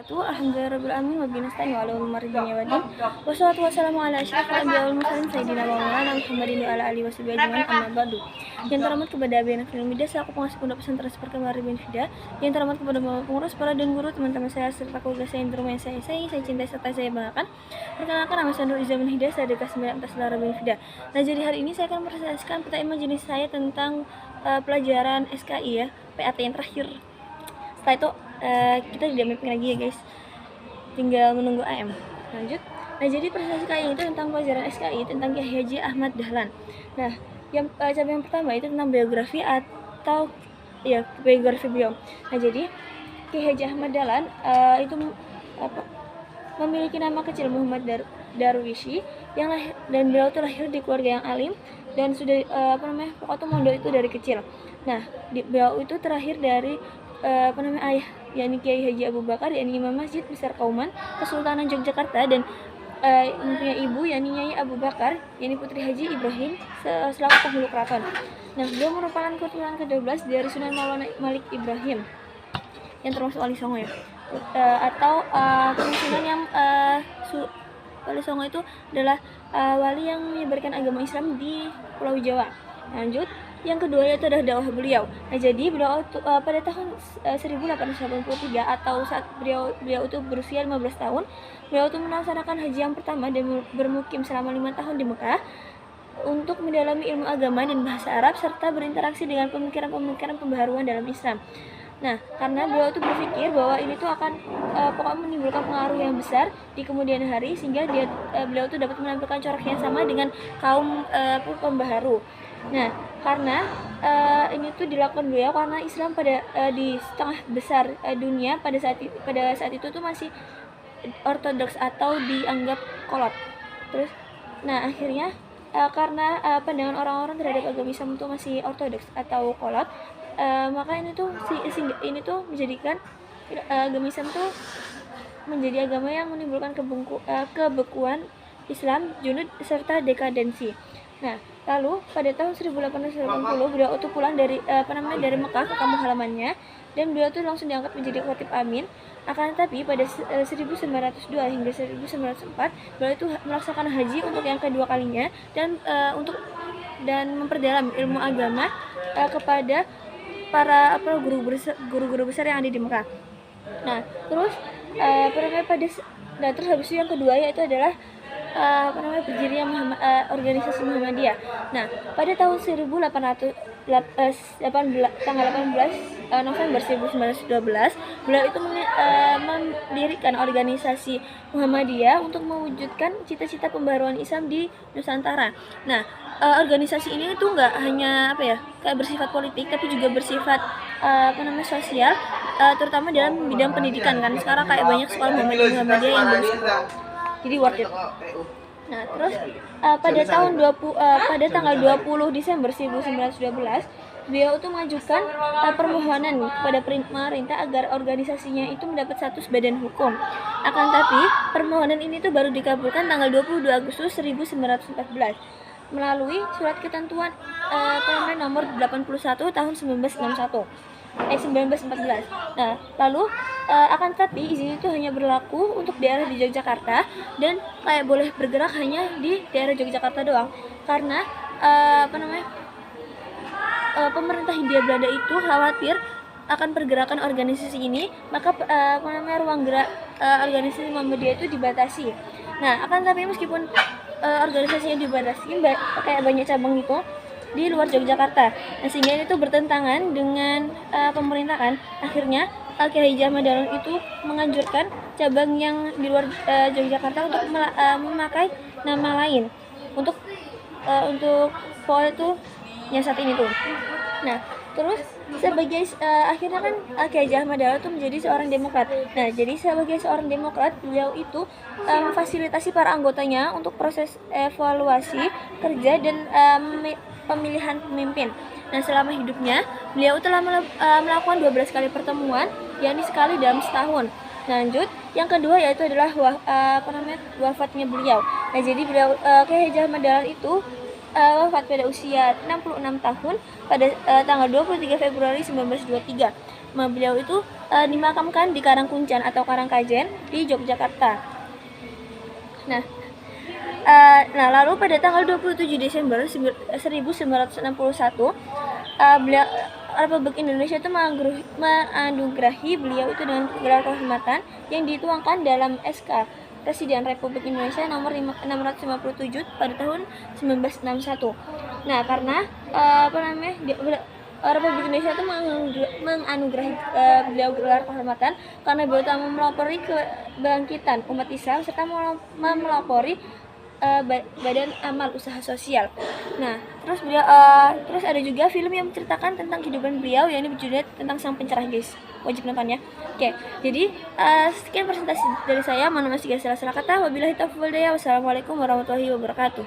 Alhamdulillahirabbil alamin wa bihi nasta'in wa ala umuri dunya waddin. Wassalatu wassalamu ala asyrofil anbiya'i wal mursalin sayyidina wa maulana Muhammadin wa ala alihi washabihi ajmain amma ba'du. Yang terhormat kepada Abiyanak Film Media selaku pengasuh Pondok Pesantren Seperkembar Bin Fida. Yang terhormat kepada Bapak Pengurus, para dan guru, teman-teman saya serta keluarga saya yang di rumah yang saya sayangi, saya cintai serta saya banggakan. Perkenalkan, nama saya Nur Izamin Hidayah, saya dari kelas 9 atas Lara Bin Fida. Nah, jadi hari ini saya akan mempresentasikan peta jenis saya tentang pelajaran SKI ya, PAT yang terakhir. Setelah itu kita tidak mapping lagi ya guys, tinggal menunggu AM. Lanjut. Nah, jadi presentasi kali ini itu tentang pelajaran SKI tentang Kiai Haji Ahmad Dahlan. Nah, cabang yang pertama itu tentang biografi atau ya biografi beliau. Nah, jadi Kiai Haji Ahmad Dahlan itu memiliki nama kecil Muhammad Darwishi yang lahir, dan beliau itu lahir di keluarga yang alim dan sudah pokoknya mondok itu dari kecil. Nah, beliau itu terakhir dari ayah yakni Kiai Haji Abu Bakar yakni Imam Masjid Besar Kauman Kesultanan Yogyakarta, dan punya ibu yakni Nyai Abu Bakar yakni Putri Haji Ibrahim selaku penghulu keraton. Nah, beliau merupakan keturunan ke-12 dari Sunan Maulana Malik Ibrahim yang termasuk Wali Songo ya, atau Sunan yang Wali Songo itu adalah wali yang menyebarkan agama Islam di Pulau Jawa. Lanjut, yang kedua yaitu adalah dakwah beliau. Nah, jadi beliau pada tahun 1883 atau saat beliau itu berusia 15 tahun, beliau itu melaksanakan haji yang pertama dan bermukim selama 5 tahun di Mekah untuk mendalami ilmu agama dan bahasa Arab serta berinteraksi dengan pemikiran-pemikiran pembaharuan dalam Islam. Nah, karena beliau itu berpikir bahwa ini tuh akan pokoknya menimbulkan pengaruh yang besar di kemudian hari, sehingga beliau itu dapat menampilkan corak yang sama dengan kaum pembaharu. Nah, karena ini tuh dilakukan beliau karena Islam pada di setengah besar dunia pada saat itu tuh masih ortodoks atau dianggap kolot. Terus, nah akhirnya karena pandangan orang-orang terhadap agama Islam itu masih ortodoks atau kolot, maka ini tuh menjadikan agama Islam tuh menjadi agama yang menimbulkan kebekuan Islam, junud serta dekadensi. Nah, lalu pada tahun 1880 beliau itu pulang dari Mekah ke kampung halamannya, dan beliau itu langsung diangkat menjadi khatib amin. Akan tetapi pada 1902 hingga 1904 beliau itu melaksanakan haji untuk yang kedua kalinya dan memperdalam ilmu agama kepada para guru-guru besar yang ada di Mekah. Nah, terus terus habis itu yang kedua yaitu adalah berdirinya organisasi Muhammadiyah. Nah, pada tahun 18 November 1912 beliau itu mendirikan organisasi Muhammadiyah untuk mewujudkan cita-cita pembaruan Islam di Nusantara. Nah, organisasi ini itu nggak hanya kayak bersifat politik, tapi juga bersifat sosial, terutama dalam bidang pendidikan kan. Sekarang kayak banyak sekolah Muhammadiyah yang bagus, jadi worth it. Nah, terus pada tanggal 20 Desember 1912 beliau itu mengajukan permohonan kepada pemerintah agar organisasinya itu mendapat status badan hukum. Akan tapi permohonan ini tuh baru dikabulkan tanggal 22 Agustus 1914 melalui surat ketentuan nomor 81 tahun 1914. Nah, lalu akan tetapi izin itu hanya berlaku untuk daerah di Yogyakarta dan kayak boleh bergerak hanya di daerah Yogyakarta doang, karena pemerintah Hindia Belanda itu khawatir akan pergerakan organisasi ini, maka ruang gerak organisasi Muhammadiyah itu dibatasi. Nah, akan tetapi meskipun organisasinya dibatasi, kayak banyak cabang itu di luar Yogyakarta. Nah, sehingga itu bertentangan dengan pemerintah kan. Akhirnya Kiai Haji Ahmad Dahlan itu menganjurkan cabang yang di luar Yogyakarta untuk memakai nama lain untuk pokoknya itu yang saat ini tuh. Nah, terus akhirnya kan Kiai Haji Ahmad Dahlan itu menjadi seorang demokrat. Nah, jadi sebagai seorang demokrat beliau itu memfasilitasi para anggotanya untuk proses evaluasi kerja dan pemilihan pemimpin. Nah, selama hidupnya beliau telah melakukan 12 kali pertemuan, yakni sekali dalam setahun. Lanjut, yang kedua yaitu adalah wafatnya beliau. Nah, jadi beliau Kiai Haji Ahmad Dahlan itu wafat pada usia 66 tahun pada tanggal 23 Februari 1923. Beliau itu dimakamkan di Karangkuncan atau Karangkajen di Yogyakarta. Nah, lalu pada tanggal 27 Desember 1961 beliau Republik Indonesia itu menganugerahi beliau itu dengan gelar kehormatan yang dituangkan dalam SK Presiden Republik Indonesia nomor 657 pada tahun 1961. Nah, karena Republik Indonesia itu menganugerahi beliau gelar kehormatan karena beliau telah melopori kebangkitan umat Islam serta melopori Badan Amal Usaha Sosial. Nah, terus ada juga film yang menceritakan tentang kehidupan beliau, yang ini berjudul tentang Sang Pencerah, guys. Wajib nonton ya. Oke, jadi sekian presentasi dari saya. Mohon maaf jika salah kata. Wabillahi taufiq wal hidayah. Wassalamualaikum warahmatullahi wabarakatuh.